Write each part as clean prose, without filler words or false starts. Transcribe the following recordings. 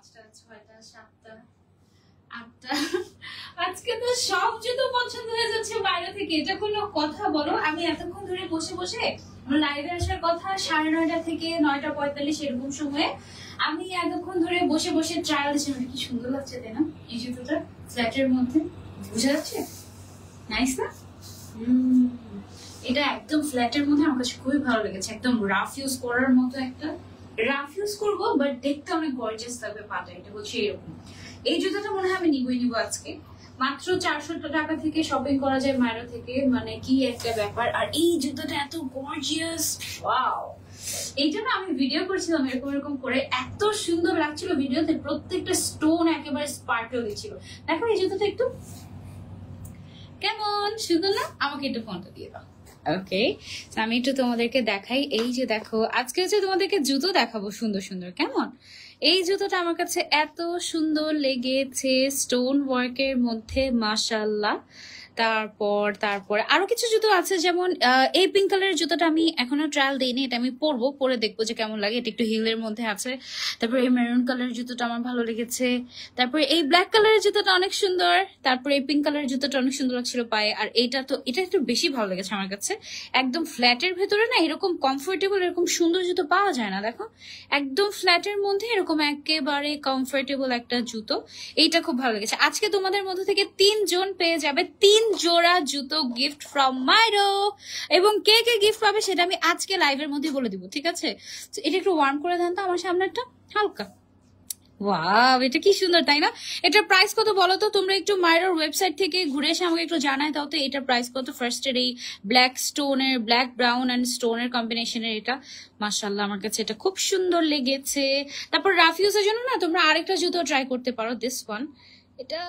5টা 6টা 7টা 8টা আজকে তো সব জুতো পছন্দ হয়ে যাচ্ছে বাইরে থেকে। এটা কোনো কথা বলো? আমি এতক্ষণ ধরে বসে বসে লাইভে আসার কথা 9:30 থেকে 9:45 এরকম সময়ে আমি এতক্ষণ ধরে বসে বসে ট্রায়াল দিচ্ছি। কি সুন্দর লাগছে তাই না এই জুতোটা ফ্ল্যাটের মধ্যে, বুঝা যাচ্ছে? নাইস না? এটা একদম ফ্ল্যাটের মধ্যে আমার কাছে খুবই ভালো লেগেছে। একদম রাফ ইউজ করার মতো একটা রাফ ইউজ করবো, বাট দেখতে অনেক গর্জিয়াস লাগবে পাটা। এটা হচ্ছে এরকম। এই জুতোটা মনে হয় আমি নিবো আজকে। মাত্র 400 টাকা থেকে শপিং করা যায় মাইরো থেকে, মানে কি একটা ব্যাপার। আর এই জুতোটা এত গর্জিয়াস, ওয়াও! এইটা না আমি ভিডিও করছিলাম এরকম এরকম করে, এত সুন্দর লাগছিল ভিডিওতে। প্রত্যেকটা স্টোন একেবারে স্পার্কেল দিচ্ছিল। দেখো এই জুতোটা একটু কেমন সুন্দর না? আমাকে একটু ফোনটা দিয়ে দাও। ওকে, আমি একটু তোমাদেরকে দেখাই। এই যে দেখো, আজকে হচ্ছে তোমাদেরকে জুতো দেখাবো সুন্দর সুন্দর। কেমন? এই জুতোটা আমার কাছে এত সুন্দর লেগেছে, স্টোন ওয়ার্কের মধ্যে, মাশাআল্লাহ। তারপর আরো কিছু জুতো আছে, যেমন এই পিঙ্ক কালারের জুতোটা আমি এখনো ট্রায়াল দিইনি, এটা আমি পরবো, পরে দেখবো যে কেমন লাগে। এটা একটু হিলের মধ্যে আছে। তারপর এই মেরুন কালারের জুতোটা আমার ভালো লেগেছে। তারপরে এই ব্ল্যাক কালারের জুতোটা অনেক সুন্দর। তারপরে এই পিঙ্ক কালারের জুতোটা অনেক সুন্দর লাগছিল পায়ে। আর এটা একটু বেশি ভালো লেগেছে আমার কাছে। একদম ফ্ল্যাটের ভেতরে না এরকম কমফোর্টেবল এরকম সুন্দর জুতো পাওয়া যায় না। দেখো, একদম ফ্ল্যাটের মধ্যে এরকম একেবারে কমফোর্টেবল একটা জুতো, এইটা খুব ভালো লেগেছে। আজকে তোমাদের মধ্যে থেকে 3 জন পেয়ে যাবে 3 জোড়া জুতো গিফট ফ্রম মাইরো। এবং কে কে গিফট পাবে সেটা আমি আজকে লাইভের মধ্যে বলে দিব, ঠিক আছে? এটা একটু ওয়ার্ম করে দেন তো আমার সামনেটা হালকা। ওয়াও, এটা কি সুন্দর তাই না? এটার প্রাইস কত বলো তো? তোমরা একটু মাইরোর ওয়েবসাইট থেকে ঘুরে এসে আমাকে একটু জানায় দাও তো এটার প্রাইস কত। ফার্স্টের এই ব্ল্যাক স্টোনের, ব্ল্যাক ব্রাউন অ্যান্ড স্টোনের কম্বিনেশনের এটা, মাশাআল্লাহ আমার কাছে এটা খুব সুন্দর লেগেছে। তারপর রাফ ইউজের জন্য না তোমরা আরেকটা জুতো ট্রাই করতে পারো, দিস ওয়ান। এটা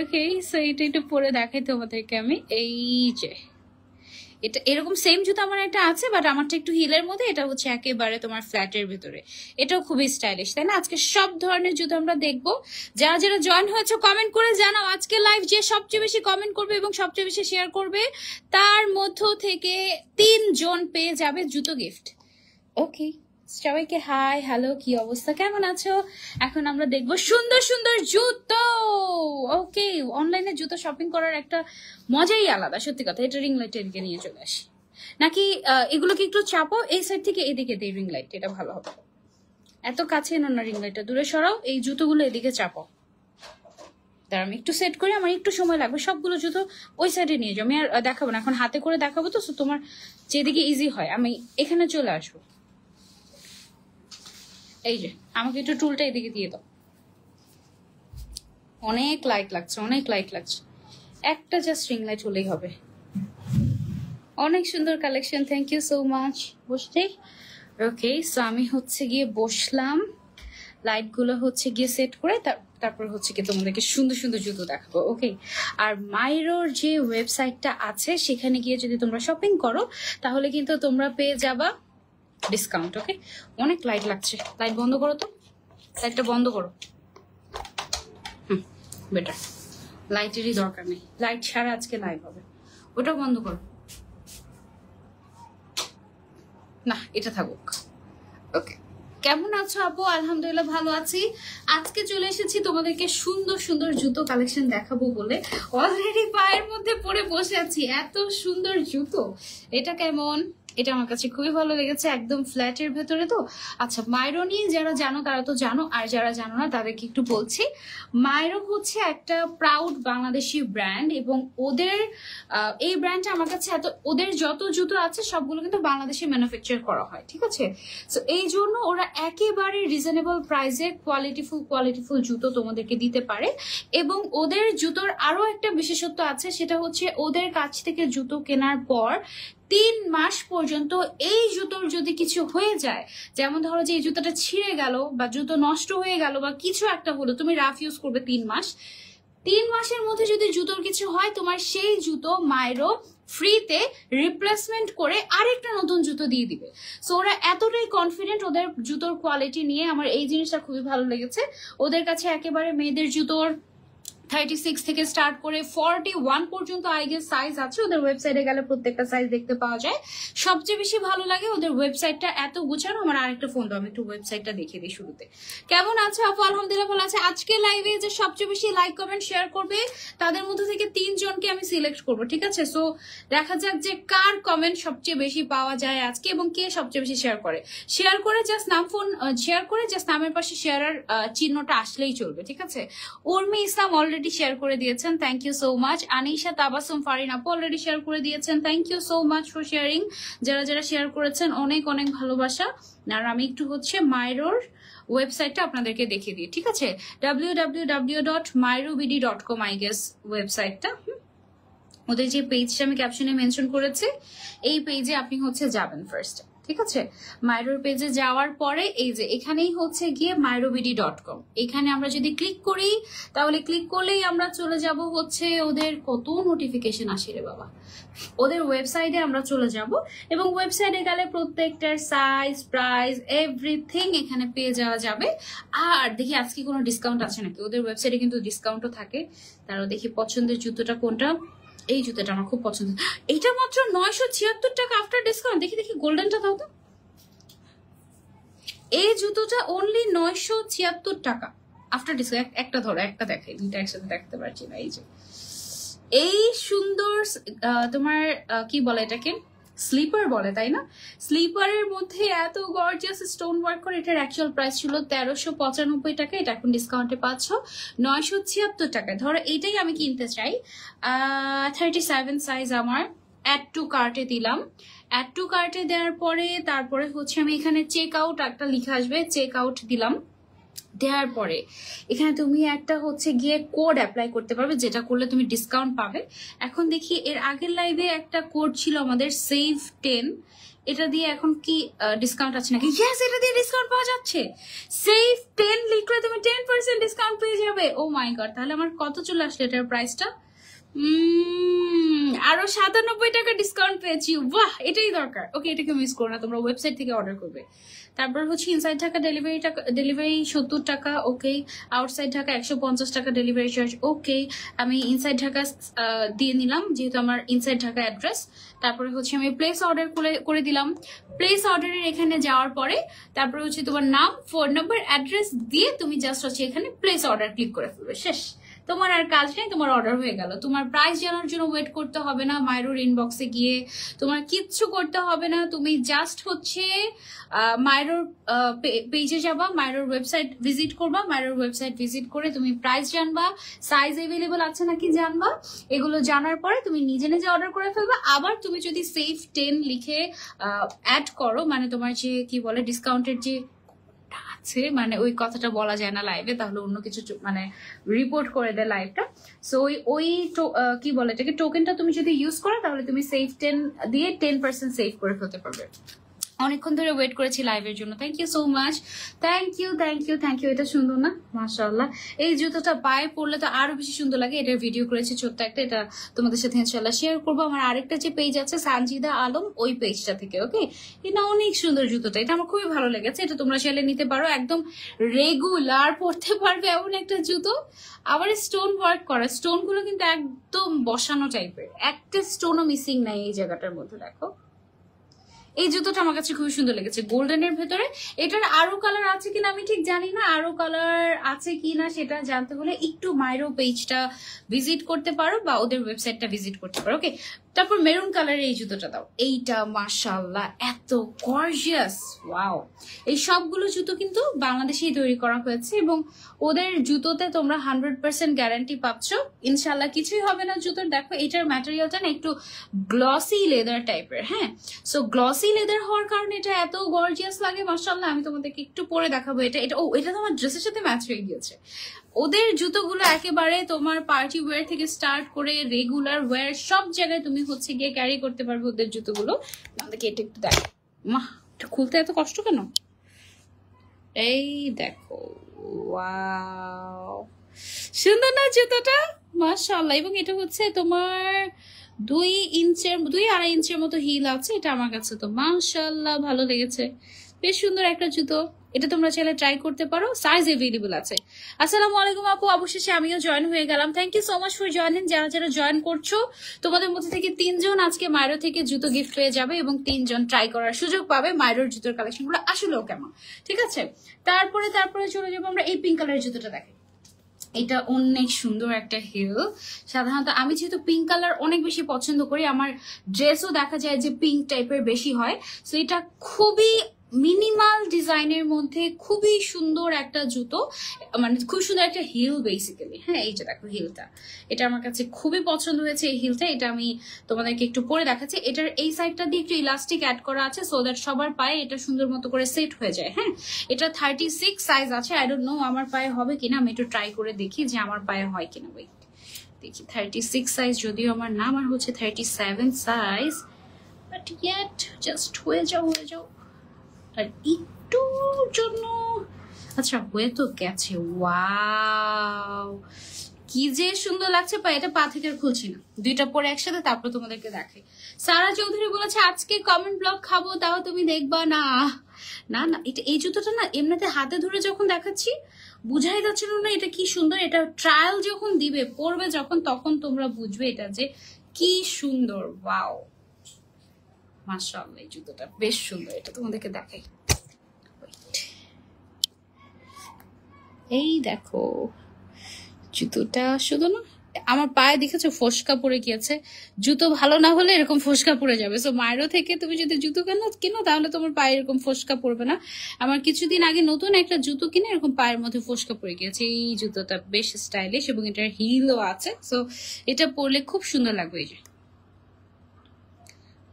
ওকে, সো এটা একটু পরে দেখাই তোমাদেরকে আমি। এই যে এটা এরকম সেম জুতো আমার একটা আছে, বাট আমারটা একটু হিলের মধ্যে, এটা হচ্ছে একেবারে তোমার ফ্ল্যাটের ভিতরে। এটাও খুবই স্টাইলিশ তাই না? আজকে সব ধরনের জুতো আমরা দেখবো। যারা যারা জয়েন হয়েছে কমেন্ট করে জানাও। আজকে লাইভ যে সবচেয়ে বেশি কমেন্ট করবে এবং সবচেয়ে বেশি শেয়ার করবে তার মধ্য থেকে 3 জন পেয়ে যাবে জুতো গিফট। ওকে, সবাইকে হাই, হ্যালো, কি অবস্থা, কেমন আছো? এখন আমরা দেখবো সুন্দর সুন্দর জুতো। ওকে, অনলাইনে জুতো শপিং করার একটা মজাই আলাদা, সত্যি কথা। এটা রিং লাইট এদিকে নিয়ে চলে আসি নাকি? এগুলোকে একটু চাপো এই সাইড থেকে এদিকে দেই রিং লাইট, এটা ভালো হবে। এত কাছে এনো না, রিং লাইটটা দূরে সরাও। এই জুতোগুলো এদিকে চাপো। দাঁড়া আমি একটু সেট করি, আমার একটু সময় লাগবে। সবগুলো জুতো ওই সাইডে নিয়ে যাও। আমি আর দেখাবো না, এখন হাতে করে দেখাবো তো, তোমার যেদিকে ইজি হয়। আমি এখানে চলে আসবো। এই যে আমাকে একটু টুলটা এদিকে দিয়ে দাও। অনেক লাইট লাগছে, অনেক লাইট লাগছে। একটা জাস্ট রিং লাইট হলেই হবে। অনেক সুন্দর collection, thank you so much. বসতে ওকে, সো আমি হচ্ছে গিয়ে বসলাম, লাইট গুলো হচ্ছে গিয়ে সেট করে তারপর হচ্ছে কি তোমাদেরকে সুন্দর সুন্দর জুতো দেখাবো। ওকে, আর মাইরোর যে ওয়েবসাইটটা আছে সেখানে গিয়ে যদি তোমরা শপিং করো তাহলে কিন্তু তোমরা পেয়ে যাবা ডিসকাউন্ট। ওকে, অনেক লাইট লাগছে। লাইট বন্ধ করো তো, লাইটটা বন্ধ করো। বেটার, লাইটেরই দরকার নেই, লাইট ছাড়া আজকে লাইভ হবে। ওটাও বন্ধ করো না, এটা থাকুক। ওকে, কেমন আছো আপু? আলহামদুলিল্লাহ ভালো আছি। আজকে চলে এসেছি তোমাদেরকে সুন্দর সুন্দর জুতো কালেকশন দেখাবো বলে। অলরেডি পায়ের মধ্যে পরে বসে আছি, এত সুন্দর জুতো। এটা কেমন? এটা আমার কাছে খুবই ভালো লেগেছে, একদম ফ্ল্যাটের ভেতরে তো। আচ্ছা, মাইরো নিয়ে যারা জানো তারা তো জানো, আর যারা জানো না তাদেরকে একটু বলছি। মাইরো হচ্ছে একটা প্রাউড বাংলাদেশি ব্র্যান্ড, এবং ওদের এই ব্র্যান্ডটা আমার কাছে ওদের যত জুতো আছে সবগুলো কিন্তু বাংলাদেশে ম্যানুফ্যাকচার করা হয়, ঠিক আছে? সো এই জন্য ওরা একেবারে রিজনেবল প্রাইসে কোয়ালিটিফুল জুতো তোমাদেরকে দিতে পারে। এবং ওদের জুতোর আরো একটা বিশেষত্ব আছে, সেটা হচ্ছে ওদের কাছ থেকে জুতো কেনার পর 3 মাস পর্যন্ত এই জুতোর যদি কিছু হয়ে যায়, যেমন ধরো যে এই জুতোটা ছিঁড়ে গেল বা জুতো নষ্ট হয়ে গেল বা কিছু একটা হলো, তুমি রাফ ইউজ করবে 3 মাস। 3 মাসের মধ্যে যদি জুতোর কিছু হয়, তোমার সেই জুতো মাইরো ফ্রিতে রিপ্লেসমেন্ট করে আরেকটা নতুন জুতো দিয়ে দিবে। সো ওরা এতটাই কনফিডেন্ট ওদের জুতোর কোয়ালিটি নিয়ে। আমার এই জিনিসটা খুবই ভালো লেগেছে। ওদের কাছে একেবারে মেয়েদের জুতোর 36 থেকে স্টার্ট করে 41 পর্যন্ত আই গেস সাইজ আছে। ওদের ওয়েবসাইটে গেলে প্রত্যেকটা সাইজ দেখতে পাওয়া যায়। সবচেয়ে বেশি ভালো লাগে ওদের ওয়েবসাইটটা এত গুছানো। আমার আরেকটা ফোন দাও, আমি একটু ওয়েবসাইটটা দেখিয়ে দিই শুরুতে। কেমন আছে আপু? আলহামদুলিল্লাহ ভালো আছে। আজকে লাইভে যে সবচেয়ে বেশি লাইক কমেন্ট শেয়ার করবে তাদের মধ্যে থেকে 3 জনকে আমি সিলেক্ট করব, ঠিক আছে? সো দেখা যাক যে কার কমেন্ট সবচেয়ে বেশি পাওয়া যায় আজকে এবং কে সবচেয়ে বেশি শেয়ার করে। শেয়ার করে জাস্ট নাম ফোন শেয়ার করে জাস্ট নামের পাশে শেয়ারের চিহ্নটা আসলেই চলবে, ঠিক আছে? উর্মি ইসলাম অলরেডি শেয়ার করে দিয়েছেন, thank you so much. Anisha Tabassum Farin আপু অলরেডি শেয়ার করে দিয়েছেন, thank you so much for sharing. যারা যারা শেয়ার করেছেন অনেক অনেক ভালোবাসা। আর আমি একটু হচ্ছে মাইরোর ওয়েবসাইটটা আপনাদেরকে দেখিয়ে দিই, ঠিক আছে? www.myrobd.com আই গেস ওয়েবসাইটটা। ওদের যে পেজটা আমি ক্যাপশনে মেনশন করেছি, এই পেজে আপনি হচ্ছে যাবেন ফার্স্ট, ঠিক আছে? মাইরোর পেজে যাওয়ার পরে এই যে এখানেই হচ্ছে গিয়ে myrobd.com। এখানে আমরা যদি ক্লিক করি তাহলে ক্লিক করলেই আমরা চলে যাব হচ্ছে ওদের কত নোটিফিকেশন আসে রে বাবা, ওদের ওয়েবসাইটে আমরা চলে যাব এবং ওয়েবসাইটে গেলে প্রত্যেকটার সাইজ প্রাইস এভরিথিং এখানে পেয়ে যাওয়া যাবে। আর দেখি আজকে কোনো ডিসকাউন্ট আছে নাকি। ওদের ওয়েবসাইটে কিন্তু ডিসকাউন্টও থাকে। তারও দেখি পছন্দের জুতোটা কোনটা। এই জুতোটা আমার খুব পছন্দ, এটা মাত্র 976 টাকা আফটার ডিসকাউন্ট। দেখি দেখি গোল্ডেনটা দাও তো। এই জুতোটা অনলি 976 টাকা আফটার ডিসকাউন্ট। একটা ধরো, একটা দেখাই, দুইটা একসাথে দেখতে পারছি না। এই যে এই সুন্দর তোমার কি বলে এটাকে, স্লিপার বলে তাই না? স্লিপারের মধ্যে এত গর্জিয়াস স্টোন ওয়ার্ক করে। এটার অ্যাকচুয়াল প্রাইস ছিল 1395 টাকা, এটা এখন ডিসকাউন্টে পাচ্ছ 976 টাকায়। ধরো এইটাই আমি কিনতে চাই, 37 সাইজ আমার, অ্যাড টু কার্টে দিলাম। অ্যাড টু কার্টে দেওয়ার পরে তারপরে হচ্ছে আমি এখানে চেক আউট একটা লিখে আসবে, চেক আউট দিলাম। দেওয়ার পরে এখানে তুমি একটা হচ্ছে গিয়ে কোড অ্যাপ্লাই করতে পারবে, যেটা করলে তুমি ডিসকাউন্ট পাবে। এখন দেখি এর আগের লাইভে একটা কোড ছিল আমাদের সেভ 10, এটা দিয়ে এখন কি ডিসকাউন্ট আছে নাকি? ইয়েস, এটা দিয়ে ডিসকাউন্ট পাওয়া যাচ্ছে। সেভ 10 লিখলে তুমি 10% ডিসকাউন্ট পেয়ে যাবে। ও মাই গড, তাহলে আমার কত চলে আসলে এটার প্রাইসটা? আরো 97 টাকা ডিসকাউন্ট পেয়েছি। বাহ, এটাই দরকার। ওকে, এটাকে মিস করো না, তোমরা ওয়েবসাইট থেকে অর্ডার করবে। তারপর হচ্ছে ইনসাইড ঢাকা ডেলিভারি 70 টাকা, ওকে। আউটসাইড ঢাকা 150 টাকা ডেলিভারি চার্জ, ওকে। আমি ইনসাইড ঢাকা দিয়ে নিলাম যেহেতু আমার ইনসাইড ঢাকা অ্যাড্রেস। তারপরে হচ্ছে আমি প্লেস অর্ডার করে দিলাম। প্লেস অর্ডারের এখানে যাওয়ার পরে তারপরে হচ্ছে তোমার নাম, ফোন নাম্বার, অ্যাড্রেস দিয়ে তুমি জাস্ট হচ্ছে এখানে প্লেস অর্ডার ক্লিক করে ফেলবে, শেষ। তোমার আর কাজ নেই, তোমার অর্ডার হয়ে গেল। তোমার প্রাইস জানার জন্য ওয়েট করতে হবে না মাইরোর ইনবক্সে গিয়ে, তোমার কিচ্ছু করতে হবে না। তুমি জাস্ট হচ্ছে মাইরোর পেজে যাবা, মাইরোর ওয়েবসাইট ভিজিট করবা, মাইরোর ওয়েবসাইট ভিজিট করে তুমি প্রাইস জানবা, সাইজ এভেলেবল আছে নাকি জানবা। এগুলো জানার পরে তুমি নিজে নিজে অর্ডার করে ফেলবা। আবার তুমি যদি সেভ 10 লিখে অ্যাড করো, মানে তোমার যে কি বলে ডিসকাউন্টের যে আছে, মানে ওই কথাটা বলা যায় না লাইভে, তাহলে অন্য কিছু মানে রিপোর্ট করে দেয় লাইভটা। সো ওই কি বলে এটাকে টোকেনটা তুমি যদি ইউজ করো তাহলে তুমি সেভ 10 দিয়ে 10% সেভ করে ফেলতে পারবে। অনেকক্ষণ ধরে ওয়েট করেছি লাইভের জন্য, thank you so much, thank you thank you thank you. এটা সুন্দর না? মাশাআল্লাহ। এই জুতোটা পায়ে পরলে তো আরো বেশি সুন্দর লাগে। এটার ভিডিও করেছি ছোট্ট একটা, এটা তোমাদের সাথে ইনশাআল্লাহ শেয়ার করবো। আমার আরেকটা যে পেজ আছে সানজিদা আলম, ওই পেজটা থেকে, ওকে। এটা অনেক সুন্দর জুতোটা, এটা আমার খুবই ভালো লেগেছে। এটা তোমরা চাইলে নিতে পারো, একদম রেগুলার পরতে পারবে এমন একটা জুতো। আবার স্টোন ওয়ার্ক করা, স্টোন গুলো কিন্তু একদম বসানো টাইপের, একটা স্টোনও মিসিং নাই এই জায়গাটার মধ্যে। দেখো এই জুতোটা আমার কাছে খুবই সুন্দর লেগেছে গোল্ডেনের ভেতরে। এটার আরো কালার আছে কিনা আমি ঠিক জানি না, আরো কালার আছে কিনা সেটা জানতে হলে একটু মাইরো পেজটা ভিজিট করতে পারো বা ওদের ওয়েবসাইটটা ভিজিট করতে পারো, ওকে। তারপর মেরুন কালারের এই জুতোটা দাও, এইটা মাশাআল্লাহ এত গর্জিয়াস, ওয়াও। এই সবগুলো জুতো কিন্তু বাংলাদেশেই তৈরি করা হয়েছে এবং ওদের জুতোতে তোমরা 100% গ্যারান্টি পাচ্ছ, ইনশাল্লাহ কিছুই হবে না জুতোর। দেখো এটার ম্যাটেরিয়ালটা না একটু গ্লসি লেদার টাইপের, হ্যাঁ। সো গ্লসি লেদার হওয়ার কারণে এটা এত গর্জিয়াস লাগে মাশাআল্লাহ। আমি তোমাদেরকে একটু পরে দেখাবো এটা। এটা তোমার ড্রেসের সাথে ম্যাচ হয়ে গিয়েছে। ওদের জুতোগুলো একেবারে তোমার পার্টি ওয়্যার থেকে স্টার্ট করে রেগুলার ওয়্যার সব জায়গায় তুমি হচ্ছে গিয়ে ক্যারি করতে পারবে ওদের জুতোগুলো। আমাদেরকে এটা একটু দেখো, মা এটা খুলতে এত কষ্ট কেন? এই দেখো, ওয়াও, সুন্দর না জুতোটা? মাশাআল্লাহ। এবং এটা হচ্ছে তোমার 2.5 ইঞ্চের মতো হিল আছে। এটা আমার কাছে তো মাশাআল্লাহ ভালো লেগেছে, বেশ সুন্দর একটা জুতো। এটা তোমরা চাইলে ট্রাই করতে পারো, সাইজ এভেলেবল আছে। আসসালামু আলাইকুম আপু, অবশেষে আমিও জয়েন হয়ে গেলাম। Thank you so much for joining. যারা যারা জয়েন করছো তোমাদের মধ্যে থেকে 3 জন আজকে মাইরো থেকে জুতো গিফট পেয়ে যাবে এবং 3 জন ট্রাই করার সুযোগ পাবে মাইরোর জুতোর কালেকশনগুলো আসলেও কেমন। ঠিক আছে, তারপরে চলে যাবো আমরা এই পিঙ্ক কালারের জুতোটা দেখে। এটা অনেক সুন্দর একটা হিল। সাধারণত আমি যেহেতু পিঙ্ক কালার অনেক বেশি পছন্দ করি, আমার ড্রেসও দেখা যায় যে পিঙ্ক টাইপের বেশি হয়। সো এটা খুবই মিনিমাল ডিজাইনের মধ্যে খুবই সুন্দর একটা জুতো, মানে খুব সুন্দর একটা হিল বেসিক্যালি। হ্যাঁ, এই যে দেখো হিলটা, এটা আমার কাছে খুবই পছন্দ হয়েছে এই হিলটা। এটা আমি তোমাদেরকে একটু পরে দেখাচ্ছি। এটার এই সাইডটা দিয়ে একটু ইলাস্টিক অ্যাড করা আছে সো দ্যাট সবার পায়ে এটা সুন্দর মতো করে সেট হয়ে যায়। হ্যাঁ, এটা 36 সাইজ আছে। আই ডোন্ট নো আমার পায়ে হবে কিনা, আমি একটু ট্রাই করে দেখি যে আমার পায়ে হয় কিনা। ওয়েট দেখি, 36 সাইজ যদিও আমার না, আমার হচ্ছে 37 সাইজ, বাট ইয়েট জাস্ট হয়ে যাও। আর একটু জন্য আচ্ছা হয়ে তো গেছে। ওয়াও, কি যে সুন্দর লাগছে পা, এটা পা থেকে আর খুলছি না, দুইটা পরে একসাথে তারপর তোমাদেরকে দেখাই। সারা চৌধুরী বলেছে আজকে কমেন্ট ব্লগ খাবো, তাও তুমি দেখবা না। না না, এটা এই জুতোটা না এমনিতে হাতে ধরে যখন দেখাচ্ছি বুঝাই যাচ্ছিল না এটা কি সুন্দর। এটা ট্রায়াল যখন দিবে, পরবে যখন, তখন তোমরা বুঝবে এটা যে কি সুন্দর। ওয়াও, মাশাআল্লাহ, এই জুতোটা বেশ সুন্দর। এটা তোমাদেরকে দেখাই। এই দেখো জুতোটা, শুধু না আমার পায়ে দেখেছো ফোসকা পড়ে গিয়েছে। জুতো ভালো না হলে এরকম ফোসকা পড়ে যাবে। সো মাইরো থেকে তুমি যদি জুতো কিনো তাহলে তোমার পায়ে এরকম ফোসকা পড়বে না। আমার কিছুদিন আগে নতুন একটা জুতো কিনে এরকম পায়ের মধ্যে ফোসকা পড়ে গিয়েছে। এই জুতোটা বেশ স্টাইলিশ এবং এটার হিলও আছে। সো এটা পরলে খুব সুন্দর লাগবে। এই যে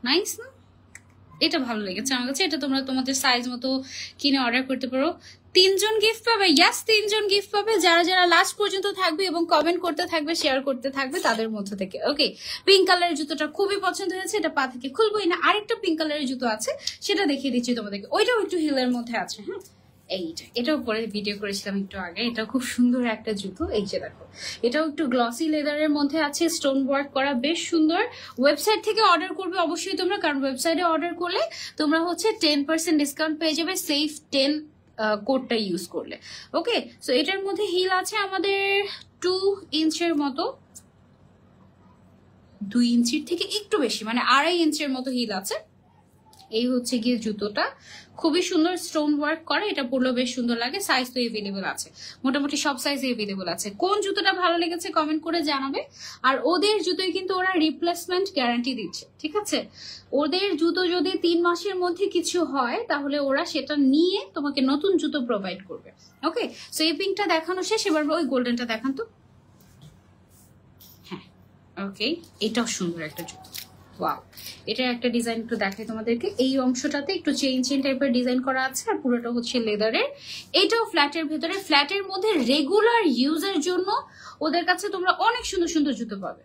নাইস না, এটা ভালো লেগেছে আমার কাছে। এটা তোমরা তোমাদের সাইজ মতো কিনে অর্ডার করতে পারো। 3 জন গিফট পাবে। ইয়াস, 3 জন গিফট পাবে যারা যারা লাস্ট পর্যন্ত থাকবে এবং কমেন্ট করতে থাকবে, শেয়ার করতে থাকবে তাদের মধ্যে থেকে। ওকে, পিঙ্ক কালারের জুতোটা খুবই পছন্দ হয়েছে, এটা পা থেকে খুলবোই না। আরেকটা পিঙ্ক কালারের জুতো আছে, সেটা দেখিয়ে দিচ্ছি তোমাদেরকে। ওইটাও একটু হিলের মধ্যে আছে। হ্যাঁ, এইটা, এটাও পরে ভিডিও করেছিলাম একটু আগে। এটা খুব সুন্দর একটা জুতো। এই যে দেখো, এটাও একটু গ্লসি লেদারের মধ্যে আছে, স্টোন ওয়ার্ক করা, বেশ সুন্দর। ওয়েবসাইট থেকে অর্ডার করবে অবশ্যই তোমরা, কারণ ওয়েবসাইটে অর্ডার করলে তোমরা হচ্ছে 10% ডিসকাউন্ট পেয়ে যাবে সেফ 10 কোডটা ইউজ করলে। ওকে, সো এটার মধ্যে হিল আছে আমাদের 2 ইঞ্চের মতো, 2 ইঞ্চির থেকে একটু বেশি, মানে 2.5 ইঞ্চের মতো হিল আছে। এই হচ্ছে গিয়ে জুতোটা, খুবই সুন্দর স্টোন ওয়ার্ক করে। এটা পরলেও বেশ সুন্দর লাগে। সাইজ তো এভেলেবল আছে, মোটামুটি সব সাইজে এভেলেবল আছে। কোন জুতোটা ভালো লেগেছে কমেন্ট করে জানাবে। আর ওদের জুতোয় কিন্তু ওরা রিপ্লেসমেন্ট গ্যারান্টি দিচ্ছে। ঠিক আছে, ওদের জুতো যদি 3 মাসের মধ্যে কিছু হয় তাহলে ওরা সেটা নিয়ে তোমাকে নতুন জুতো প্রোভাইড করবে। ওকে, সো এই পিঙ্কটা দেখানো শেষ, এবার ওই গোল্ডেনটা দেখান তো। হ্যাঁ, ওকে, এটাও সুন্দর একটা জুতো। ওয়াও, এটার একটা ডিজাইন একটু দেখাই তোমাদেরকে। এই অংশটাতে একটু চেইন টাইপের ডিজাইন করা আছে, আর পুরোটা হচ্ছে লেদারের। এটাও ফ্ল্যাটের ভেতরে, ফ্ল্যাটের মধ্যে রেগুলার ইউজের জন্য ওদের কাছে তোমরা অনেক সুন্দর সুন্দর জুতো পাবে।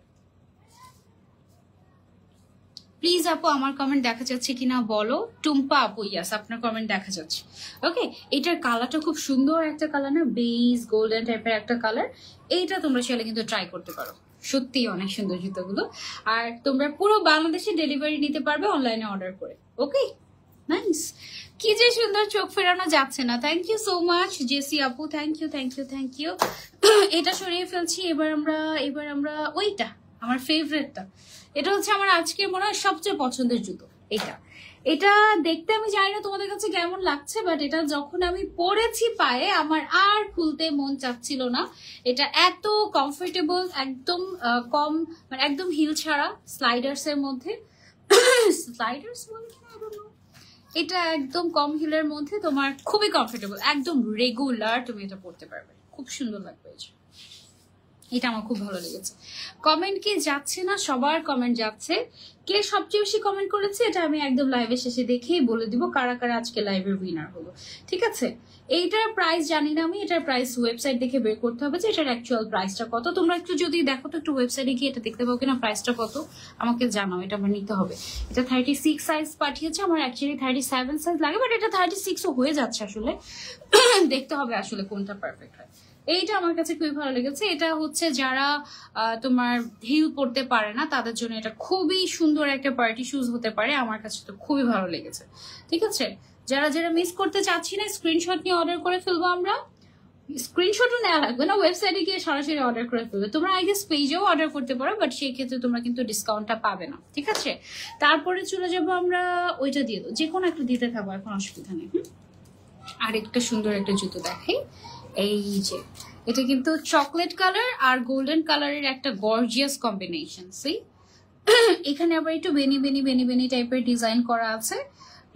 প্লিজ আপু আমার কমেন্ট দেখা যাচ্ছে কিনা বলো। টুম্পা আপু, ইয়াস আপনার কমেন্ট দেখা যাচ্ছে। ওকে, এটার কালারটা খুব সুন্দর একটা কালার না, বেজ গোল্ডেন টাইপের একটা কালার। এইটা তোমরা চাইলে কিন্তু ট্রাই করতে পারো, সত্যি অনেক সুন্দর জুতোগুলো। আর তোমরা পুরো বাংলাদেশে ডেলিভারি নিতে পারবে অনলাইনে অর্ডার করে। ওকে, নাইস, কি যে সুন্দর, চোখ ফেরানো যাচ্ছে না। Thank you so much Jessy আপু, thank you thank you thank you. এটা সরিয়ে ফেলছি। এবার আমরা ওইটা আমার ফেভারিটটা, এটা হচ্ছে আমার আজকে মনে হয় সবচেয়ে পছন্দের জুতো। এটা দেখতে আমি জানি না তোমাদের কাছে কেমন লাগছে, বাট এটা যখন আমি পরেছি পায়ে আমার আর খুলতে মন চাচ্ছিল না। এটা এত কমফোর্টেবল, একদম কম, মানে একদম হিল ছাড়া, স্লাইডার্স এর মধ্যে, স্লাইডার্স বলে এটা একদম কম হিলের মধ্যে তোমার খুবই কমফোর্টেবল, একদম রেগুলার তুমি এটা পড়তে পারবে, খুব সুন্দর লাগবে। এটা আমার খুব ভালো লেগেছে। কমেন্ট কি যাচ্ছে না? সবার কমেন্ট যাচ্ছে। কে সবচেয়ে বেশি কমেন্ট করেছে এটা আমি একদম লাইভের শেষে দেখেই বলে দিব কারা কারা আজকে লাইভের উইনার হলো। ঠিক আছে, এইটার প্রাইস জানি না আমি, এটার প্রাইস ওয়েবসাইট দেখে বের করতে হবে যে এটার অ্যাকচুয়াল প্রাইসটা কত। তোমরা একটু যদি দেখো তো, একটু ওয়েবসাইটে গিয়ে এটা দেখতে পাবো কিনা প্রাইসটা কত আমাকে জানাও, এটা আমার নিতে হবে। এটা 36 সাইজ পাঠিয়েছে, আমার অ্যাকচুয়ালি 37 সাইজ লাগে, বাট এটা 36ও হয়ে যাচ্ছে আসলে। দেখতে হবে আসলে কোনটা পারফেক্ট হয়। এইটা আমার কাছে খুবই ভালো লেগেছে। এটা হচ্ছে যারা তোমার হিল পড়তে পারে না তাদের জন্য এটা খুবই সুন্দর একটা পার্টি শুজ হতে পারে, আমার কাছে তো খুবই ভালো লেগেছে। ঠিক আছে, যারা যারা মিস করতে চাচ্ছি না স্ক্রিনশট নিয়ে অর্ডার করে ফেলবো আমরা। স্ক্রিনশটও নেওয়া লাগবে না, ওয়েবসাইটে গিয়ে সরাসরি অর্ডার করে ফেলবে। তোমরা আই গেস পেজেও অর্ডার করতে পারো, বাট সেই ক্ষেত্রে তোমরা কিন্তু ডিসকাউন্টটা পাবে না। ঠিক আছে, তারপরে চলে যাবো আমরা, ওইটা দিয়ে দেবো, যে কোনো একটা দিতে থাকবো, এখন অসুবিধা নেই। আরেকটা সুন্দর একটা জুতো দেখাই, এই যে এটা কিন্তু চকলেট কালার আর গোল্ডেন কালারের একটা গর্জিয়াস কম্বিনেশন। সেই এখানে আবার একটু বেনি বেনি বেনি বেনি টাইপের ডিজাইন করা আছে।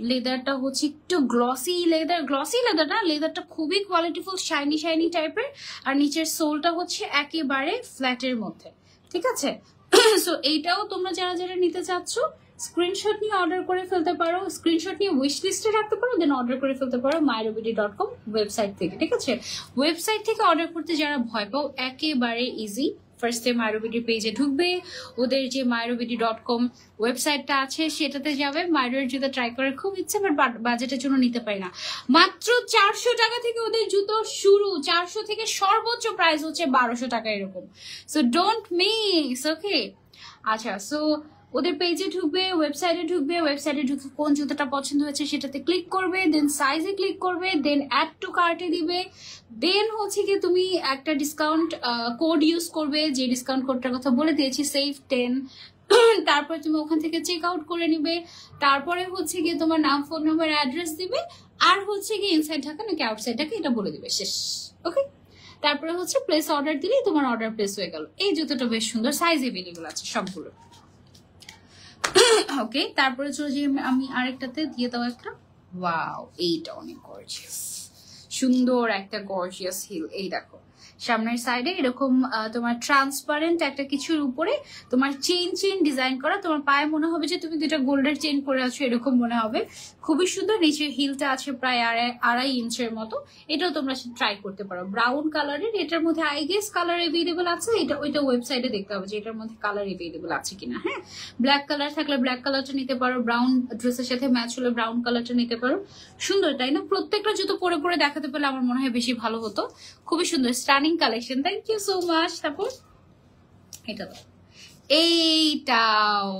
লেদারটা হচ্ছে একটু গ্লসি লেদার, গ্লসি লেদার না, লেদারটা খুবই কোয়ালিটিফুল, শাইনি শাইনি টাইপের। আর নিচের সোলটা হচ্ছে একেবারে ফ্ল্যাটের মধ্যে। ঠিক আছে, সো এইটাও তোমরা যারা যারা নিতে চাচ্ছ স্ক্রিনশট নিয়ে অর্ডার করে ফেলতে পারো, স্ক্রিনশট নিয়ে উইশ লিস্টে রাখতে পারো, দেন অর্ডার করে ফেলতে পারো myrobidi.com ওয়েবসাইট থেকে। ঠিক আছে, ওয়েবসাইট থেকে অর্ডার করতে যারা ভয় পাও একেবারে ইজি। ফার্স্টে মাইরোবিডি পেজে ঢুকবে, ওদের যে myrobidi.com ওয়েবসাইটটা আছে সেটাতে যাবে। মাইরোর জুতো ট্রাই করার খুব ইচ্ছে, বাট বাজেটের জন্য নিতে পারি না। মাত্র 400 টাকা থেকে ওদের জুতো শুরু, 400 থেকে সর্বোচ্চ প্রাইস হচ্ছে 1200 টাকা এরকম। সো ডোন্ট মিস, ওকে। আচ্ছা, সো ওদের পেজে ঢুকবে, ওয়েবসাইটে ঢুকবে, ওয়েবসাইটে ঢুকে কোন জুতোটা পছন্দ হয়েছে সেটাতে ক্লিক করবে, দেন সাইজে ক্লিক করবে, দেন অ্যাড টু কার্টে দিবে, দেন হচ্ছে কি তুমি একটা ডিসকাউন্ট কোড ইউজ করবে, যে ডিসকাউন্ট কোডটার কথা বলে দিয়েছি সেভ 10। তারপরে তুমি ওখান থেকে চেক আউট করে নিবে, তারপরে হচ্ছে গিয়ে তোমার নাম, ফোন নাম্বার, অ্যাড্রেস দিবে, আর হচ্ছে গিয়ে ইনসাইড ঢাকা নাকি আউটসাইড ঢাকা এটা বলে দিবে, শেষ। ওকে, তারপরে হচ্ছে প্লেস অর্ডার দিলেই তোমার অর্ডার প্লেস হয়ে গেল। এই জুতোটা বেশ সুন্দর, সাইজ এভেলেবল আছে সবগুলো। ওকে, তারপরে চলে যাই আমি আরেকটাতে, দিয়ে দাও একটা। ওয়াও, এইটা অনেক গর্জিয়াস, সুন্দর একটা গর্জিয়াস হিল। এই দেখো সামনের সাইডে এরকম তোমার ট্রান্সপারেন্ট একটা কিছুর উপরে তোমার চেইন চেইন ডিজাইন করা, তোমার পায়ে মনে হবে যে তুমি দুটা গোল্ডের চেইন পরে আছো এরকম মনে হবে, খুবই সুন্দর। নিচের হিলটা আছে প্রায় 2.5 ইঞ্চের মতো। এটাও তোমরা ট্রাই করতে পারো, ব্রাউন কালারের। এটার মধ্যে আই গেস কালার এভেলেবল আছে, এটা ওইটা ওয়েবসাইটে দেখতে হবে যে এটার মধ্যে কালার এভেলেবল আছে কিনা। হ্যাঁ, ব্ল্যাক কালার থাকলে ব্ল্যাক কালারটা নিতে পারো, ব্রাউন ড্রেসের সাথে ম্যাচ হলে ব্রাউন কালারটা নিতে পারো। সুন্দর তাই না? প্রত্যেকটা জুতো পরে পরে দেখাতে পারলে আমার মনে হয় বেশি ভালো হতো। খুবই সুন্দর, stunning collection, thank you so much. তারপর এটা দাও, এইটা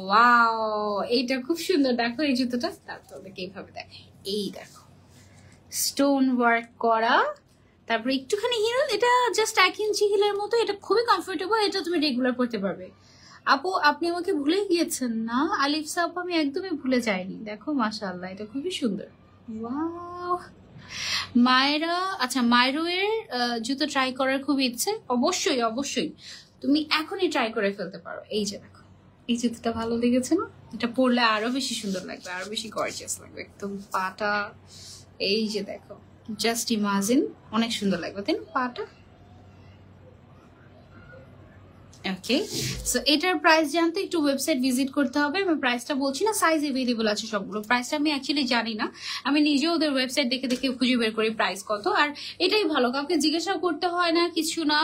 ওয়াও, এইটা খুব সুন্দর। দেখো এই জুতোটা, তারপর এইভাবে দেখে, এই দেখো স্টোন ওয়ার্ক করা, তারপরে একটুখানি হিল, এটা জাস্ট 1 ইঞ্চি হিলের মতো। এটা খুবই কমফোর্টেবল, এটা তুমি রেগুলার পড়তে পারবে। আপু আপনি আমাকে ভুলে গিয়েছেন না? আলিফসা আপু, আমি একদমই ভুলে যাইনি। দেখো মাশাআল্লাহ, এটা খুবই সুন্দর। ওয়াও, মায়েরা, আচ্ছা মায়ের জুতো ট্রাই করার খুব ইচ্ছে, অবশ্যই অবশ্যই তুমি এখনই ট্রাই করে ফেলতে পারো। এই যে দেখো, এই জুতোটা ভালো লেগেছে না? এটা পরলে আরো বেশি সুন্দর লাগবে, আরো বেশি গর্জিয়াস লাগবে, একদম পাটা। এই যে দেখো, জাস্ট ইমাজিন, অনেক সুন্দর লাগবে তাই না পাটা? ওকে, সো এটার প্রাইস জানতে একটু ওয়েবসাইট ভিজিট করতে হবে। আমি প্রাইসটা বলছি না, সাইজ এভেলেবল আছে সবগুলো। প্রাইসটা আমি অ্যাকচুয়ালি জানি না, আমি নিজেও ওদের ওয়েবসাইট দেখে দেখে খুঁজে বের করি প্রাইস কত। আর এটাই ভালো, কাউকে জিজ্ঞাসাও করতে হয় না, কিছু না,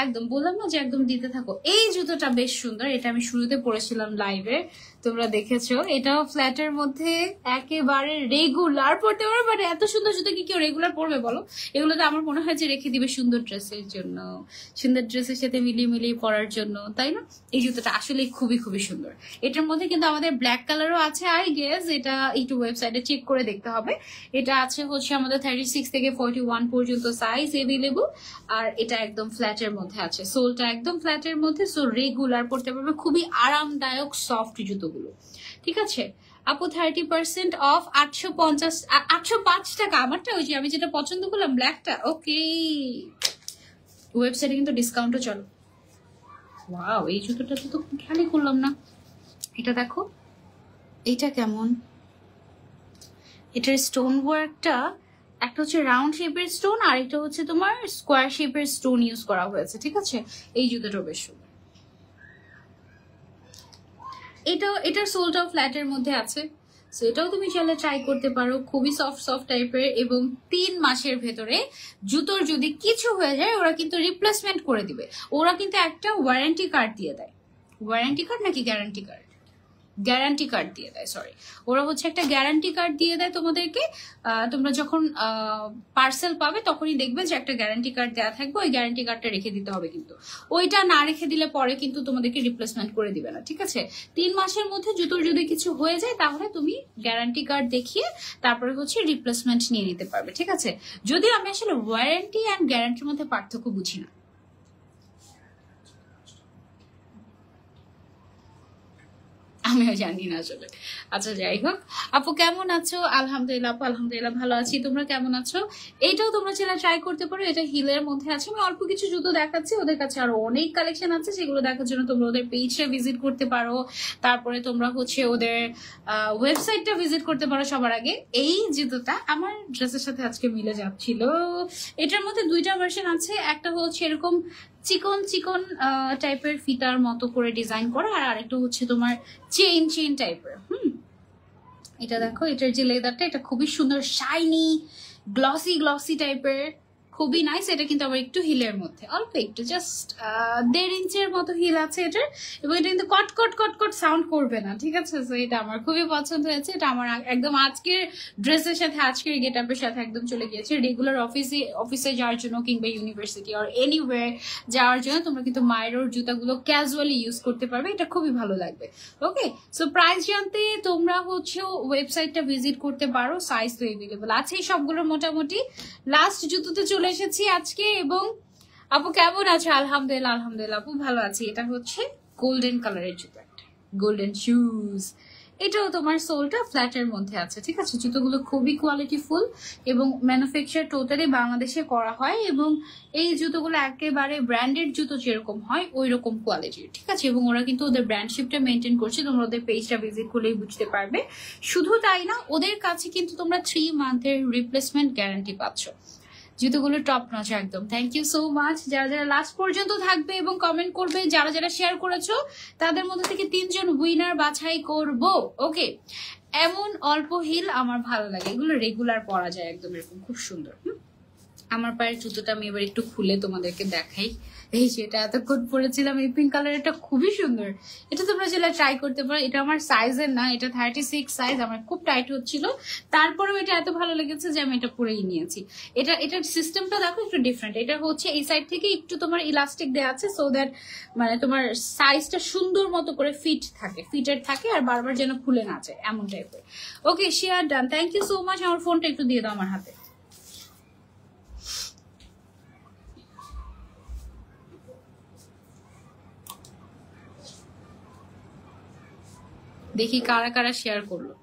একদম বললাম না যে একদম দিতে থাকো। এই জুতোটা বেশ সুন্দর, এটা আমি শুরুতে পরেছিলাম লাইভে, তোমরা দেখেছো। এটাও ফ্ল্যাটের মধ্যে একেবারে রেগুলার পড়তে পারো, বাট এত সুন্দর জুতো কি কেউ রেগুলার পরবে বলো? এগুলো তো আমার মনে হয় যে রেখে দিবে সুন্দর ড্রেসের জন্য, সুন্দর ড্রেসের সাথে মিলিয়ে মিলিয়ে পরার জন্য, তাই না? এই জুতোটা আসলে খুবই খুবই সুন্দর। এটার মধ্যে কিন্তু আমাদের ব্ল্যাক কালারও আছে, আই গেস এটা একটু ওয়েবসাইটে চেক করে দেখতে হবে। এটা আছে হচ্ছে আমাদের 36 থেকে 41 পর্যন্ত সাইজ এভেলেবল। আর এটা একদম ফ্ল্যাটের মধ্যে আছে, সোলটা একদম ফ্ল্যাটের মধ্যে, সো রেগুলার পড়তে পারবে, খুবই আরামদায়ক সফট জুতোগুলো। ঠিক আছে আপু, 30% অফ, 805 টাকা। আমারটা ওই যে আমি যেটা পছন্দ করলাম ব্ল্যাকটা। ওকে, ওয়েবসাইটে কিন্তু ডিসকাউন্টও চলো। ওয়াও, এই জুতোটা তো খেয়ালই করলাম না। এটা দেখো, এইটা কেমন, এটার স্টোন ওয়ার্কটা একটা হচ্ছে রাউন্ড শেপের স্টোন, আর এটা হচ্ছে তোমার স্কোয়ার শেপের স্টোন ইউজ করা হয়েছে। ঠিক আছে, এই জুতোটা বেশ সুন্দর। এটার সোলটাও ফ্ল্যাটের মধ্যে আছে, সো এটাও তুমি চাইলে ট্রাই করতে পারো। খুবই সফট সফট টাইপের, এবং 3 মাসের ভেতরে জুতোর যদি কিছু হয়ে যায় ওরা কিন্তু রিপ্লেসমেন্ট করে দিবে। ওরা কিন্তু একটা ওয়ারেন্টি কার্ড দিয়ে দেয়। ওয়ারেন্টি কার্ড নাকি গ্যারান্টি কার্ড? গ্যারান্টি কার্ড দিয়ে দেয়, সরি, ওরা হচ্ছে একটা গ্যারান্টি কার্ড দিয়ে দেয় তোমাদেরকে। তোমরা যখন পার্সেল পাবে তখনই দেখবে যে একটা গ্যারান্টি কার্ড দেওয়া থাকবে, ওই গ্যারান্টি কার্ডটা রেখে দিতে হবে, কিন্তু ওইটা না রেখে দিলে পরে কিন্তু তোমাদেরকে রিপ্লেসমেন্ট করে দিবে না, ঠিক আছে? 3 মাসের মধ্যে জুতোর যদি কিছু হয়ে যায় তাহলে তুমি গ্যারান্টি কার্ড দেখিয়ে তারপরে হচ্ছে রিপ্লেসমেন্ট নিয়ে নিতে পারবে, ঠিক আছে? যদিও আমি আসলে ওয়ারেন্টি অ্যান্ড গ্যারান্টির মধ্যে পার্থক্য বুঝি না। আমিও জানি না আসলে। আচ্ছা যাই হোক, আপু কেমন আছো? আলহামদুলিল্লাহ আপু, আলহামদুলিল্লাহ ভালো আছি, তোমরা কেমন আছো? এইটাও তোমরা চাইলে ট্রাই করতে পারো, এটা হিলের মধ্যে আছে। আমি অল্প কিছু জুতো দেখাচ্ছি, ওদের কাছে আরো অনেক কালেকশন আছে, সেগুলো দেখার জন্য তোমরা ওদের পেজটা ভিজিট করতে পারো, তারপরে তোমরা হচ্ছে ওদের ওয়েবসাইটটা ভিজিট করতে পারো। সবার আগে এই জুতোটা আমার ড্রেসের সাথে আজকে মিলে যাচ্ছিল। এটার মধ্যে 2টা ভার্সন আছে, একটা হচ্ছে এরকম চিকন চিকন টাইপের ফিতার মতো করে ডিজাইন করা, আর আরেকটা হচ্ছে তোমার চেইন চেইন টাইপের। এটা দেখো, এটার যে লেদারটা এটা খুবই সুন্দর, শাইনি গ্লসি গ্লসি টাইপের, খুবই নাইস। এটা কিন্তু আবার একটু হিলের মধ্যে, অল্প একটু, জাস্ট 1.5 ইঞ্চের মতো হিল আছে এটার, এবং এটা কিন্তু কট কট কট কট সাউন্ড করবে না, ঠিক আছে? তো এটা আমার খুবই পছন্দ হয়েছে, এটা আমার একদম আজকের ড্রেসের সাথে, আজকের গেট আপের সাথে একদম চলে গিয়েছে। রেগুলার অফিসে যাওয়ার জন্য কিংবা ইউনিভার্সিটি আর এনিওয়্যার যাওয়ার জন্য তোমরা কিন্তু মাইরোর জুতাগুলো ক্যাজুয়ালি ইউজ করতে পারবে, এটা খুবই ভালো লাগবে। ওকে, সো প্রাইস জানতে তোমরা হচ্ছে ওয়েবসাইটটা ভিজিট করতে পারো, সাইজ তো এভেলেবল আছে সবগুলো মোটামুটি। লাস্ট জুতোতে চলে এসেছি আজকে। এবং আপু কেমন আছো? আলহামদুলিল্লাহ আলহামদুলিল্লাহ আপু ভালো আছি। এটা হচ্ছে গোল্ডেন কালারের জুতো, একটা গোল্ডেন শুজ। এটাও তোমার সোলটা ফ্ল্যাটের মধ্যে আছে, ঠিক আছে? জুতোগুলো খুবই কোয়ালিটিফুল এবং ম্যানুফ্যাকচার টোটালি বাংলাদেশে করা হয়, এবং এই জুতোগুলো একেবারে ব্র্যান্ডেড জুতো যেরকম হয় ওই রকম কোয়ালিটির, ঠিক আছে? এবং ওরা কিন্তু ওদের ব্র্যান্ডশিপটা মেনটেন করছে, তোমরা ওদের পেজটা ভিজিট করলেই বুঝতে পারবে। শুধু তাই না, ওদের কাছে কিন্তু তোমরা 3 মান্থের রিপ্লেসমেন্ট গ্যারান্টি পাচ্ছ। জুতোগুলো টপ নচ একদম। থ্যাংক ইউ সো মাচ যারা যারা লাস্ট পর্যন্ত থাকবে এবং কমেন্ট করবে, যারা যারা শেয়ার করেছো তাদের মধ্যে থেকে 3 জন উইনার বাছাই করব। ওকে, এমন অল্প হিল আমার ভালো লাগে, এগুলো রেগুলার পরা যায় একদম এরকম, খুব সুন্দর। আমার পায়ের জুতোটা আমি এবার একটু খুলে তোমাদেরকে দেখাই। এই যেটা এতক্ষণ পরেছিলাম, এই পিঙ্ক কালার, এটা খুবই সুন্দর। এটা তোমরা যেটা ট্রাই করতে পারো। এটা আমার সাইজের না, এটা 36 সাইজ, আমার খুব টাইট হচ্ছিল, তারপরেও এটা এত ভালো লেগেছে যে আমি এটা পরেই নিয়েছি। এটার সিস্টেমটা দেখো একটু ডিফারেন্ট। এটা হচ্ছে এই সাইড থেকে একটু তোমার ইলাস্টিক দেওয়া আছে, সো দ্যাট মানে তোমার সাইজটা সুন্দর মতো করে ফিটেড থাকে, আর বারবার যেন খুলে না যায় এমন টাইপের। Okay, share done, thank you so much. আমার ফোনটা একটু দিয়ে দাও আমার হাতে। দেখি কারা কারা শেয়ার করলো।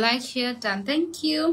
Like share done, thank you.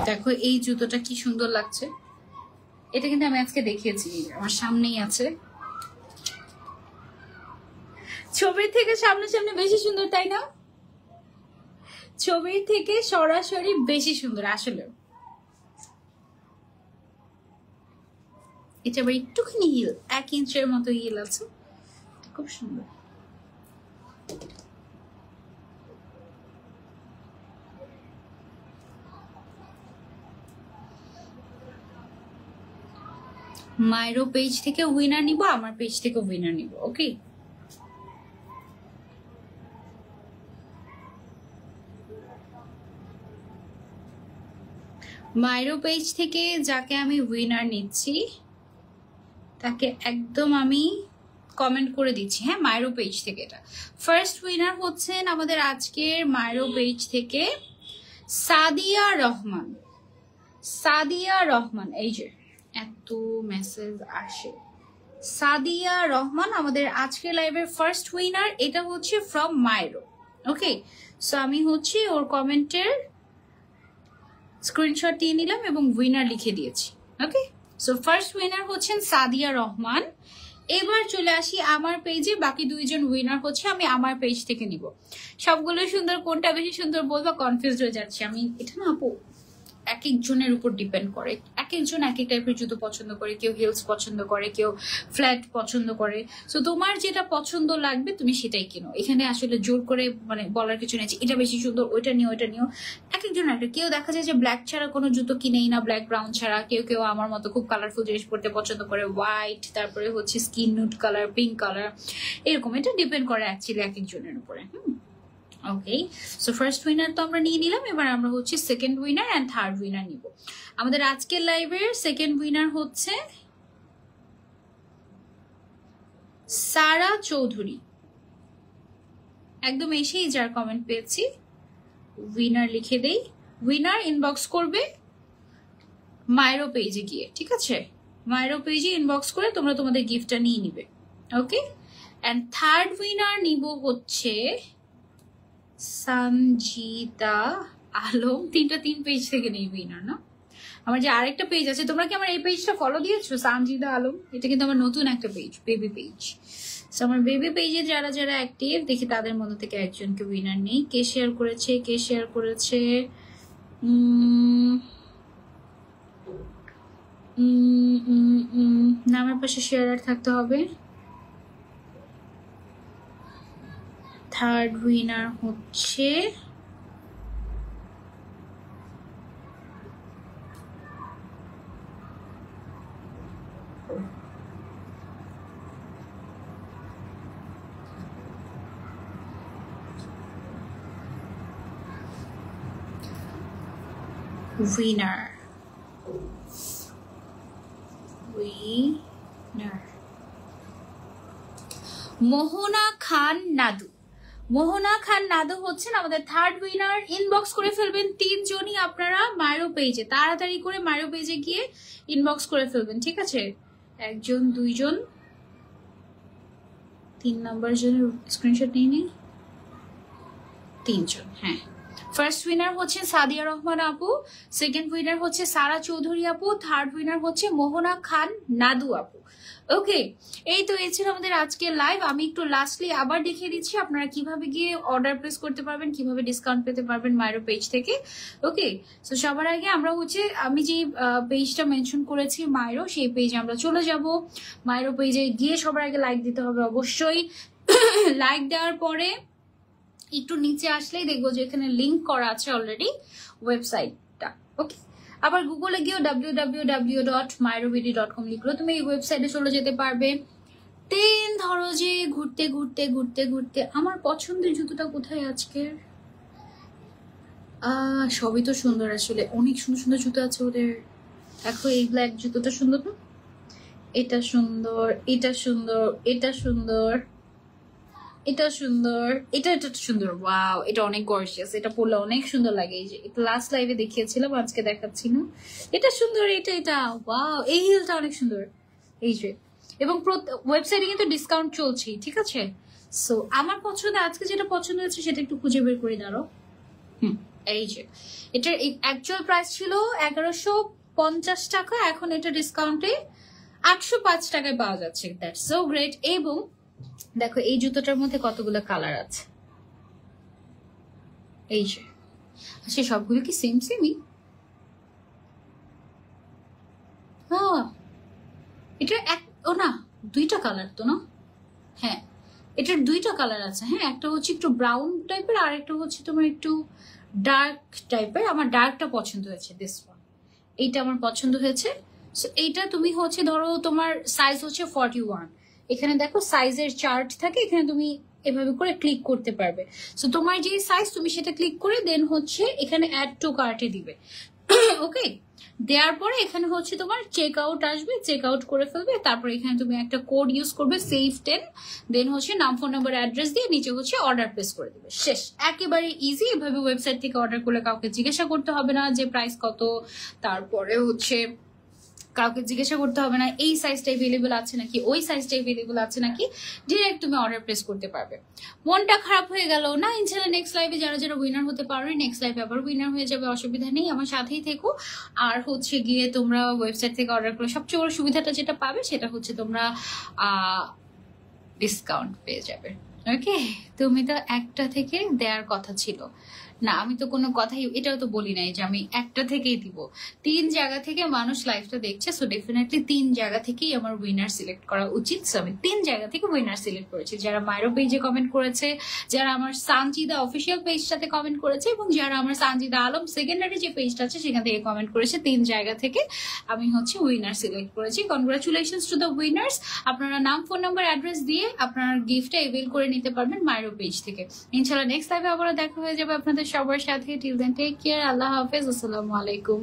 দেখো এই জুতোটা কি সুন্দর লাগছে, এটা কিন্তু আমি আজকে দেখিয়েছি, আমার সামনেই আছে। ছবির থেকে সামনাসামনি বেশি সুন্দর, তাই না? ছবির থেকে সরাসরি বেশি সুন্দর আসলে। এটা আবার একটুখানি হিল, 1 ইঞ্চের মতো হিল আছে, খুব সুন্দর। মাইরো পেজ থেকে উইনার নিব, আমার পেজ থেকে উইনার নিব। ওকে, মাইরো পেজ থেকে যাকে আমি উইনার নিচ্ছি তাকে একদম আমি কমেন্ট করে দিচ্ছি, হ্যাঁ, মাইরো পেজ থেকে। এটা ফার্স্ট উইনার হচ্ছেন আমাদের আজকের মাইরো পেজ থেকে সাদিয়া রহমান। সাদিয়া রহমান, এই যে এত মেসেজ আসে। সাদিয়া রহমান আমাদের আজকের লাইভের ফার্স্ট উইনার। এটা হচ্ছে ফ্রম মাইরো। ওকে, সো আমি হচ্ছে ওর কমেন্টের স্ক্রিনশট নিয়ে নিলাম এবং উইনার লিখে দিয়েছি। ওকে, সো ফার্স্ট উইনার হচ্ছেন সাদিয়া রহমান। এবার চলে আসি আমার পেজে, বাকি দুইজন উইনার হচ্ছে আমি আমার পেজ থেকে নিব। সবগুলো সুন্দর, কোনটা বেশি সুন্দর বলবো কনফিউজ হয়ে যাচ্ছে আমি। এটা না আপু এক একজনের উপর ডিপেন্ড করে, এক একজন এক এক টাইপের জুতো পছন্দ করে, কেউ হিলস পছন্দ করে, কেউ ফ্ল্যাট পছন্দ করে। সো তোমার যেটা পছন্দ লাগবে তুমি সেটাই কিনো। এখানে আসলে জোর করে মানে বলার কিছু নেই যে এটা বেশি সুন্দর, ওইটা নিও ওইটা নিও। এক একজন একটা, কেউ দেখা যায় যে ব্ল্যাক ছাড়া কোনো জুতো কিনেই না, ব্ল্যাক ব্রাউন ছাড়া। কেউ কেউ আমার মতো খুব কালারফুল জিনিস পরতে পছন্দ করে, হোয়াইট, তারপরে হচ্ছে skin nude colour, pink colour, এরকম। এটা ডিপেন্ড করে অ্যাকচুয়ালি এক একজনের উপরে। ওকে, সো ফার্স্ট উইনার তো আমরা নিয়ে নিলাম। এবার আমরা হচ্ছে second winner and third winner নিব। আমাদের আজকের লাইভের সেকেন্ড উইনার হচ্ছে সারা চৌধুরী। একদম এসেই যার কমেন্ট পেয়েছি উইনার লিখে দেই। উইনার ইনবক্স করবে মাইরো পেজে গিয়ে, ঠিক আছে? মাইরো পেজে ইনবক্স করে তোমরা তোমাদের গিফটটা নিয়ে নিবে। ওকে, অ্যান্ড থার্ড উইনার নিব হচ্ছে সঞ্জিতা আলম। তিন পেজ থেকে নেই উইনার না। আমার যে আরেকটা পেজ আছে, তোমরা কি আমার এই পেজটা ফলো দিয়েছো? সঞ্জিতা আলম, এটা কিন্তু আমার নতুন একটা পেজ, বেবি পেজ। সো আমার বেবি পেজে যারা যারা অ্যাক্টিভ দেখি তাদের মধ্যে থেকে একজনকে উইনার নেই। কে শেয়ার করেছে, কে শেয়ার করেছে? নামের পাশে শেয়ার থাকতে হবে। থার্ড উইনার হচ্ছে উইনার মোহনা খান নাদু। মোহনা খান নাদু হচ্ছেন আমাদের থার্ড উইনার। ইনবক্স করে ফেলবেন তিনজনই আপনারা মাইরো পেজে, তাড়াতাড়ি করে মাইরো পেজে গিয়ে ইনবক্স করে ফেলবেন, ঠিক আছে? একজন, দুইজন, 3 নাম্বার জনের স্ক্রিনশট নিয়ে নিই। 3 জন, হ্যাঁ। ফার্স্ট উইনার হচ্ছে সাদিয়া রহমান আপু, সেকেন্ড উইনার হচ্ছে সারা চৌধুরী আপু, থার্ড উইনার হচ্ছে মোহনা খান নাদু আপু। ওকে, এই তো এই ছিল আমাদের আজকের লাইভ। আমি একটু লাস্টলি আবার দেখিয়ে দিচ্ছি আপনারা কিভাবে গিয়ে অর্ডার প্লেস করতে পারবেন, কিভাবে ডিসকাউন্ট পেতে পারবেন মাইরো পেজ থেকে। ওকে, সো সবার আগে আমরা হচ্ছে আমি যে পেজটা মেনশন করেছি মাইরো, সেই পেজে আমরা চলে যাব। মাইরো পেজে গিয়ে সবার আগে লাইক দিতে হবে অবশ্যই। লাইক দেওয়ার পরে একটু নিচে আসলেই দেখবো যে এখানে লিঙ্ক করা আছে অলরেডি ওয়েবসাইটটা। ওকে, আবার গুগলে গিয়েও www.myrobd.com লিখলো তুমি এই ওয়েবসাইটে চলে যেতে পারবে। দেন ধরো যে ঘুরতে ঘুরতে ঘুরতে ঘুরতে আমার পছন্দের জুতোটা কোথায় আজকের? সবই তো সুন্দর, আসলে অনেক সুন্দর সুন্দর জুতো আছে ওদের। দেখো এই ব্ল্যাক জুতোটা সুন্দর না? এটা সুন্দর, এটা সুন্দর, এটা সুন্দর, এটা সুন্দর, এটা এটা সুন্দর। ওয়াও, এটা অনেক গর্জিয়াস, এটা পরলে অনেক সুন্দর লাগে। এই যে এটা লাস্ট লাইভে দেখিয়েছিলাম, আজকে দেখাচ্ছি না। এটা সুন্দর, এটা এটা ওয়াও, এই হিলটা অনেক সুন্দর। এই যে, এবং ওয়েবসাইটে কিন্তু ডিসকাউন্ট চলছে, ঠিক আছে? সো আমার পছন্দ, আজকে যেটা পছন্দ হয়েছে সেটা একটু খুঁজে বের করে দাঁড়ো। এই যে এটার অ্যাকচুয়াল প্রাইস ছিল 1150 টাকা, এখন এটা ডিসকাউন্টে 805 টাকায় পাওয়া যাচ্ছে। That's so great. এবং দেখো এই জুতোটার মধ্যে কতগুলো কালার আছে। এই যে, আচ্ছা সবগুলো কি সেম সেমই? হ্যাঁ, এটা ও না, 2টা কালার তো না? হ্যাঁ, এটার 2টা কালার আছে। হ্যাঁ, একটা হচ্ছে একটু ব্রাউন টাইপের, আর একটা হচ্ছে তোমার একটু ডার্ক টাইপের। আমার ডার্কটা পছন্দ হয়েছে, দিস ওয়ান, এইটা আমার পছন্দ হয়েছে। সো এইটা তুমি হচ্ছে ধরো তোমার সাইজ হচ্ছে 41, এখানে দেখো সাইজের চার্ট থাকে, এখানে তুমি এভাবে করে ক্লিক করতে পারবে। সো তোমার যে সাইজ তুমি সেটা ক্লিক করে দেন হচ্ছে এখানে অ্যাড টু কার্টে দিবে। ওকে, দেওয়ার পরে এখানে হচ্ছে তোমার চেক আউট আসবে, চেক আউট করে ফেলবে, তারপর এখানে তুমি একটা কোড ইউজ করবে SAVE10, দেন হচ্ছে নাম, ফোন নাম্বার, অ্যাড্রেস দিয়ে নিচে হচ্ছে অর্ডার প্লেস করে দিবে, শেষ। একেবারে ইজি। এভাবে ওয়েবসাইট থেকে অর্ডার করলে কাউকে জিজ্ঞাসা করতে হবে না যে প্রাইস কত, তারপরে হচ্ছে কাউকে জিজ্ঞাসা করতে হবে না এই সাইজটা এভেলেবল আছে নাকি, ওই সাইজটা এভেলেবল আছে নাকি, ডিরেক্ট তুমি অর্ডার প্লেস করতে পারবে। মনটা খারাপ হয়ে গেল না, ইনশাল্লাহ নেক্সট লাইভে যারা যারা উইনার হতে পারবে নেক্সট লাইভে আবার উইনার হয়ে যাবে, অসুবিধা নেই, আমার সাথেই থেকো। আর হচ্ছে গিয়ে তোমরা ওয়েবসাইট থেকে অর্ডার করলে সবচেয়ে বড় সুবিধাটা যেটা পাবে সেটা হচ্ছে তোমরা ডিসকাউন্ট পেয়ে যাবে। ওকে, তুমি তো একটা থেকে দেওয়ার কথা ছিল না, আমি তো কোনো কথাই এটাও তো বলি নাই যে আমি একটা থেকেই দিব। 3 জায়গা থেকে মানুষ লাইভটা দেখছে, সো ডেফিনেটলি 3 জায়গা থেকেই আমার উইনার সিলেক্ট করা উচিত। সো আমি 3 জায়গা থেকে উইনার সিলেক্ট করেছি, যারা মাইরো পেজে কমেন্ট করেছে, যারা আমার সানজিদা অফিসিয়াল পেজটাতে কমেন্ট করেছে, এবং যারা আমার সানজিদা আলম সেকেন্ডারি যে পেজটা আছে সেখান থেকে কমেন্ট করেছে। 3 জায়গা থেকে আমি হচ্ছে উইনার সিলেক্ট করেছি। Congratulations to the winners. আপনারা নাম, ফোন নাম্বার, অ্যাড্রেস দিয়ে আপনার গিফটটা এভেল করে নিতে পারবেন মাইরো পেজ থেকে। ইনশাআল্লাহ নেক্সট লাইভে আবার দেখা হয়ে যাবে আপনাদের সবার সাথে। টিল দেন টেক কেয়ার, আল্লাহ হাফেজ, আসসালামু আলাইকুম।